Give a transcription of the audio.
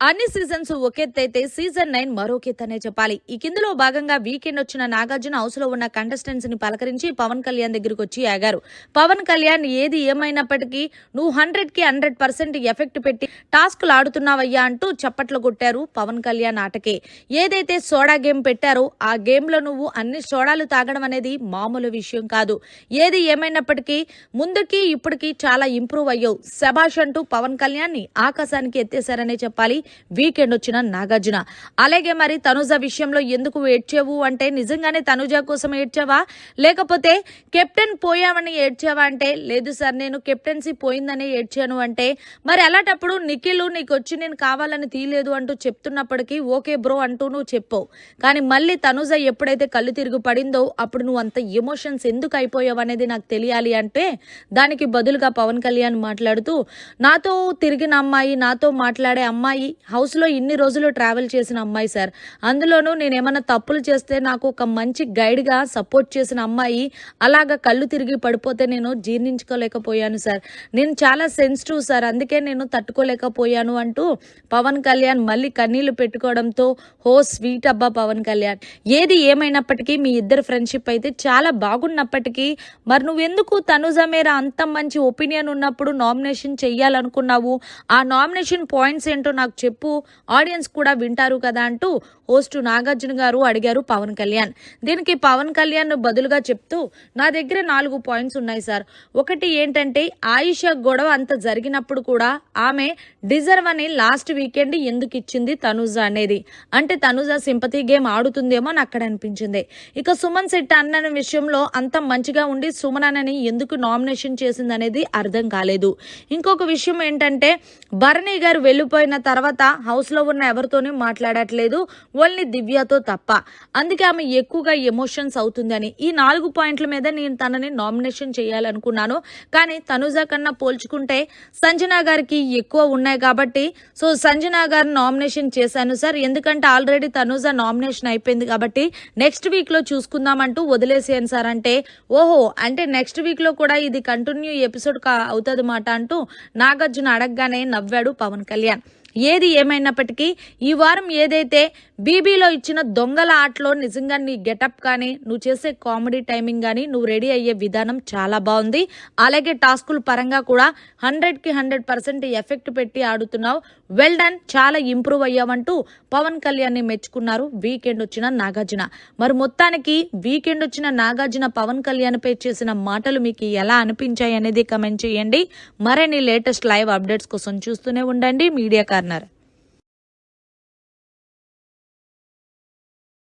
అన్ని seasons ఒకెత్తైతే season 9 మరొకెత్తనే చెప్పాలి. ఈ కిందలో భాగంగా వీకెండ్ వచ్చిన నాగార్జున హౌస్ లో ఉన్న కంటెస్టెంట్స్ ని పలకరించి పవన్ కళ్యాణ్ దగ్గరికి వచ్చి ఆగారు. పవన్ కళ్యాణ్ ఏది ఏమైనప్పటికీ నువ్వు 100కి 100% ఎఫెక్ట్ పెట్టి టాస్క్లు ఆడుతున్నావయ్యా అంటూ చప్పట్లు కొట్టారు పవన్ కళ్యాణ్ ఆటకే. ఏదైతే సోడా గేమ్ పెట్టారో ఆ గేమ్ లో నువ్వు అన్ని సోడాలు తాగడం అనేది మామూలు విషయం కాదు. ఏది ఏమైనప్పటికీ ముందుకి ఇప్పటికి చాలా ఇంప్రూవ్ అయ్యావు, శభాష్ అంటూ పవన్ కళ్యాణ్ ని ఆకాశానికి ఎత్తేశారనే చెప్పాలి వీకెండ్ వచ్చిన నాగార్జున. అలాగే మరి తనుజ విషయంలో ఎందుకు ఏడ్చావు అంటే నిజంగానే తనుజ కోసం ఏడ్చావా లేకపోతే కెప్టెన్ పోయావని ఏడ్చావా అంటే లేదు సార్ నేను కెప్టెన్సీ పోయిందని ఏడ్చాను అంటే మరి అలాంటప్పుడు నిఖిల్ నీకు వచ్చి నేను కావాలని తీయలేదు అంటూ చెప్తున్నప్పటికీ ఓకే బ్రో అంటూ నువ్వు చెప్పావు. కానీ మళ్ళీ తనుజ ఎప్పుడైతే కళ్ళు తిరిగి పడిందో అప్పుడు నువ్వు అంత ఎమోషన్స్ ఎందుకు అయిపోయావు అనేది నాకు తెలియాలి అంటే దానికి బదులుగా పవన్ కళ్యాణ్ మాట్లాడుతూ నాతో తిరిగిన అమ్మాయి, నాతో మాట్లాడే అమ్మాయి, హౌస్ లో ఇన్ని రోజులు ట్రావెల్ చేసిన అమ్మాయి సార్. అందులోనూ నేనేమన్నా తప్పులు చేస్తే నాకు ఒక మంచి గైడ్ గా సపోర్ట్ చేసిన అమ్మాయి అలాగా కళ్ళు తిరిగి పడిపోతే నేను జీర్ణించుకోలేకపోయాను సార్. నేను చాలా సెన్సిటివ్ సార్, అందుకే నేను తట్టుకోలేకపోయాను అంటూ పవన్ కళ్యాణ్ మళ్ళీ కన్నీళ్లు పెట్టుకోవడంతో హో స్వీట్ అబ్బా పవన్ కళ్యాణ్. ఏది ఏమైనప్పటికీ మీ ఇద్దరు ఫ్రెండ్షిప్ అయితే చాలా బాగున్నప్పటికీ మరి నువ్వెందుకు తనుజ మీద అంత మంచి ఒపీనియన్ ఉన్నప్పుడు నామినేషన్ చెయ్యాలనుకున్నావు? ఆ నామినేషన్ పాయింట్స్ ఏంటో నాకు చెప్పు, ఆడియన్స్ కూడా వింటారు కదా అంటూ హోస్ట్ నాగార్జున గారు అడిగారు పవన్ కళ్యాణ్. దీనికి పవన్ కళ్యాణ్ బదులుగా చెప్తూ నా దగ్గర 4 పాయింట్స్ ఉన్నాయి సార్. ఒకటి ఏంటంటే ఆయిష గొడవ అంత జరిగినప్పుడు కూడా ఆమె డిజర్వ్ అని లాస్ట్ వీకెండ్ ఎందుకు ఇచ్చింది తనుజ అనేది. అంటే తనుజ సింపతి గేమ్ ఆడుతుందేమో అని అక్కడ అనిపించింది. ఇక సుమన్ శెట్టి అన్న విషయంలో అంత మంచిగా ఉండి సుమన్ అన్నని ఎందుకు నామినేషన్ చేసింది అనేది అర్థం కాలేదు. ఇంకొక విషయం ఏంటంటే భరణి గారు వెళ్ళిపోయిన తర్వాత హౌస్ లో ఉన్న ఎవరితోనూ మాట్లాడట్లేదు, ఓన్లీ దివ్యతో తప్ప. అందుకే ఆమె ఎక్కువగా ఎమోషన్స్ అవుతుందని ఈ 4 పాయింట్ల మీద నేను తనని నామినేషన్ చేయాలనుకున్నాను. కానీ తనుజ కన్నా పోల్చుకుంటే సంజన గారికి ఎక్కువ ఉన్నాయి కాబట్టి సో సంజన గారిని నామినేషన్ చేశాను సార్. ఎందుకంటే ఆల్రెడీ తనుజ నామినేషన్ అయిపోయింది కాబట్టి నెక్స్ట్ వీక్ లో చూసుకుందామంటూ వదిలేసాను సార్. అంటే ఓహో అంటే నెక్స్ట్ వీక్ లో కూడా ఇది కంటిన్యూ ఎపిసోడ్ అవుతుంది మాట అంటూ నాగార్జున అడగగానే నవ్వాడు పవన్ కళ్యాణ్. ఏది ఏమైనప్పటికీ ఈ వారం ఏదైతే బీబీలో ఇచ్చిన దొంగల ఆటలో నిజంగా నీ గెటప్ కానీ నువ్వు చేసే కామెడీ టైమింగ్ కానీ నువ్వు రెడీ అయ్యే విధానం చాలా బాగుంది. అలాగే టాస్కుల పరంగా కూడా 100కి 100% ఎఫెక్ట్ పెట్టి ఆడుతున్నావు, వెల్ డన్, చాలా ఇంప్రూవ్ అయ్యావంటూ పవన్ కళ్యాణ్ ని మెచ్చుకున్నారు వీకెండ్ వచ్చిన నాగార్జున. మరి మొత్తానికి వీకెండ్ వచ్చిన నాగార్జున పవన్ కళ్యాణ్ పై చేసిన మాటలు మీకు ఎలా అనిపించాయి అనేది కమెంట్ చేయండి. మరిన్ని లేటెస్ట్ లైవ్ అప్డేట్స్ కోసం చూస్తూనే ఉండండి మీడియా కార్నర్.